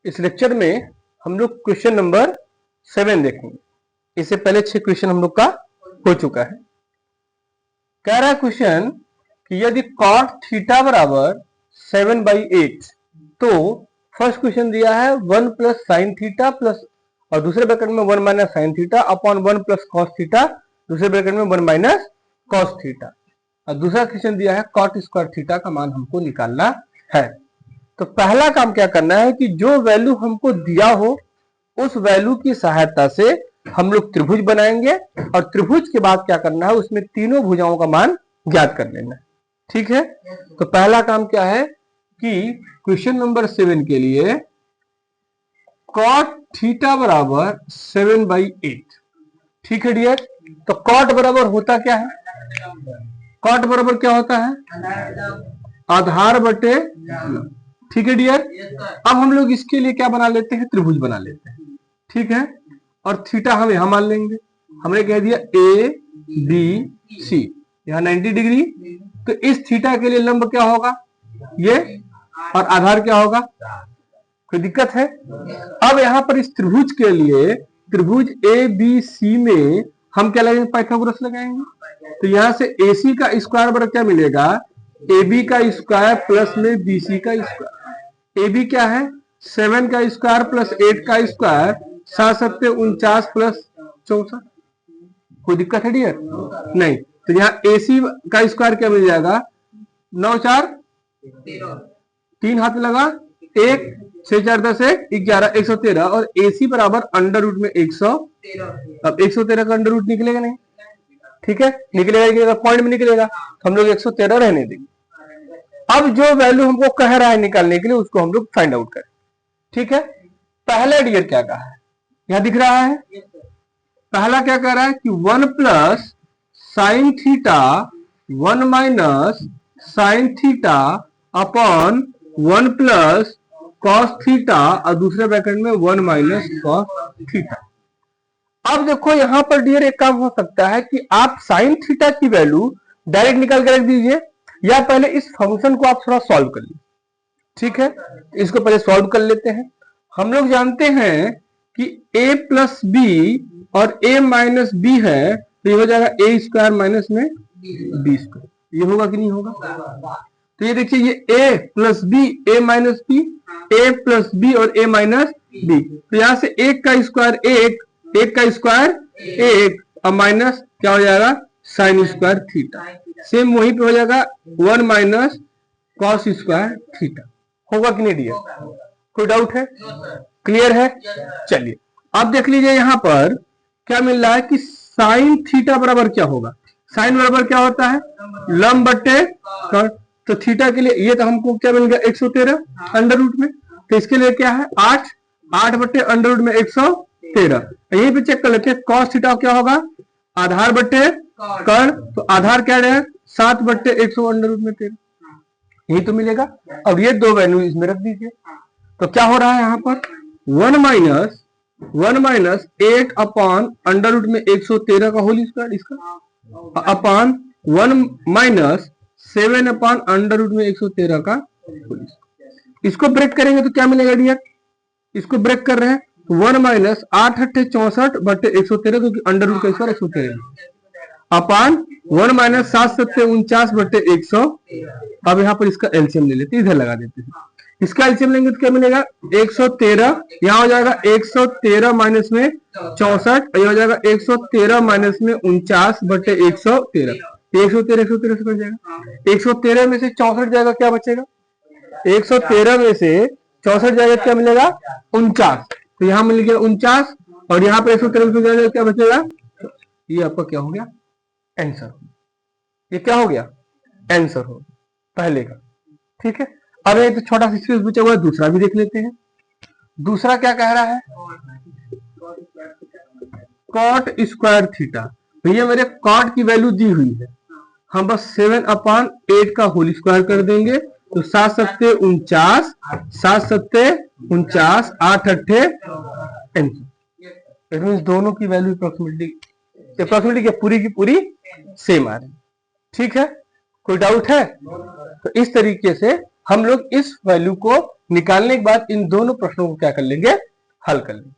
इस लेक्चर में हम लोग क्वेश्चन नंबर 7 देखेंगे। इससे पहले 6 क्वेश्चन हम लोग का हो चुका है। कह रहा है क्वेश्चन कि यदि cot थीटा बराबर 7/8 तो फर्स्ट क्वेश्चन दिया है 1 प्लस साइन थीटा प्लस और दूसरे ब्रैकेट में 1 minus sine theta upon 1 plus cos theta, दूसरे ब्रैकेट में 1 माइनस कॉस थीटा, और दूसरा क्वेश्चन दिया है cot स्क्वायर थीटा का मान हमको निकालना है। तो पहला काम क्या करना है कि जो वैल्यू हमको दिया हो उस वैल्यू की सहायता से हम लोग त्रिभुज बनाएंगे और त्रिभुज के बाद क्या करना है उसमें तीनों भुजाओं का मान ज्ञात कर लेना है। ठीक है, तो पहला काम क्या है कि क्वेश्चन नंबर 7 के लिए cot थीटा बराबर 7/8। ठीक है डियर, तो cot बराबर होता क्या है? cot बराबर क्या होता है? आधार बटे। ठीक है डियर, अब हम लोग इसके लिए क्या बना लेते हैं? त्रिभुज बना लेते हैं। ठीक है, और थीटा हम यहां मान लेंगे। हमने कह दिया ए बी सी, यहां 90 डिग्री, तो इस थीटा के लिए लंब क्या होगा? ये, और आधार क्या होगा? कोई दिक्कत है? अब यहां पर इस त्रिभुज के लिए त्रिभुज ए बी सी में हम क्या लगाएंगे? पाइथागोरस लगाएंगे। तो यहां से AC का स्क्वायर बराबर क्या मिलेगा? AB का स्क्वायर प्लस में BC का स्क्वायर। AB क्या है? 7 का स्क्वायर प्लस 8 का स्क्वायर, 7 49 प्लस 64। कोई दिक्कत है डियर? नहीं। तो यहाँ AC का स्क्वायर क्या मिल जाएगा? 9 4 3 हाथ लगा 1 6 4 10 11 113, और AC बराबर अंडर रूट में 113। अब 113 का अंडर रूट निकलेगा नहीं? ठीक है, निकलेगा, पॉइंट में निकलेगा, तो हम लोग 113 रहने देंगे। अब जो वैल्यू हमको कह रहा है निकालने के लिए उसको हम लोग फाइंड आउट करें। ठीक है, पहला डियर क्या कहा है? यहां दिख रहा है। पहला क्या कह रहा है कि 1 plus sine theta 1 minus sine theta upon 1 plus cos theta, और दूसरे ब्रैकेट में 1 माइनस कॉस थीटा। अब देखो यहां पर डियर एक काम हो सकता है कि आप साइन थीटा की वैल्यू डायरेक्ट निकाल के रख दीजिए, या पहले इस फंक्शन को आप थोड़ा सॉल्व कर लीजिए। ठीक है, इसको पहले सॉल्व कर लेते हैं। हम लोग जानते हैं कि a प्लस बी और a माइनस बी है, तो ये हो जाएगा a स्क्वायर माइनस में b स्क्वायर। ये होगा कि नहीं होगा? तो ये देखिए, ये a plus B, a minus B, a plus B और a माइनस बी, तो यहां से 1 का स्क्वायर 1 का स्क्वायर 1, और माइनस क्या हो जाएगा? Sine square theta. सेम वहीं पे हो जाएगा 1 माइनस कॉस स्क्वायर थीटा। होगा कि नहीं डियर? कोई डाउट है? क्लियर है? चलिए अब देख लीजिए यहां पर क्या मिल रहा है कि साइन थीटा बराबर क्या होगा? साइन बराबर क्या होता है? लंब बटे कर्ण। तो थीटा के लिए ये तो हमको क्या मिल गया? 113 अंडर रूट में। तो इसके लिए क्या है? 8 बटे अंडर रूट में 113। यहीं पे चेक कर लेते हैं कॉस थीटा क्या होगा? आधार बटे कर्ण। तो आधार क्या है? 7 बटे 100 अंडर रूट में 13, यही तो मिलेगा। अब ये दो वैल्यू इसमें रख दीजिए, तो क्या हो रहा है यहाँ पर? 1 माइनस 8 अपॉन अंडर रूट में 113 का होल स्क्वायर, इसका upon 1 minus 7 upon under root में 113 का होल स्क्वायर। इसको ब्रेक करेंगे तो क्या मिलेगा डियर? इसको ब्रेक कर रहे हैं, 1 माइनस 8 8 64 बटे 113, क्योंकि अंडर रूट का स्क्वायर 113 अपान 1 माइनस 7 7 49 बटे 100। अब यहाँ पर इसका एलसीएम ले लेते हैं, इधर लगा देते हैं। इसका एलसीएम लेंगे तो क्या मिलेगा? 113, यहाँ हो जाएगा 113 माइनस में 64, ये हो जाएगा 113 माइनस में 49 बटे 113। 113 से कट जाएगा, 113 में से 64 जाएगा, क्या बचेगा? 113 में से 64 जाएगा, क्या मिलेगा? 49। तो यहाँ मिल गया 49, और यहाँ पर 113 से जाएगा, क्या बचेगा? ये आपका क्या हो गया? आंसर। ये क्या हो गया? आंसर हो पहले का। ठीक है, अब एक तो छोटा सा स्पेस बचा हुआ है, दूसरा भी देख लेते हैं। दूसरा क्या कह रहा है? Cot square theta. भैया मेरे कॉट की वैल्यू दी हुई है, हम बस 7/8 का होल स्क्वायर कर देंगे, तो 7 7 49, 7 7 49, 8 8 आंसर। दोनों की वैल्यू अप्रोक्सीमेटली क्या पूरी की पूरी सेम आ रही। ठीक है, कोई डाउट है? तो इस तरीके से हम लोग इस वैल्यू को निकालने के बाद इन दोनों प्रश्नों को क्या कर लेंगे, हल कर लेंगे।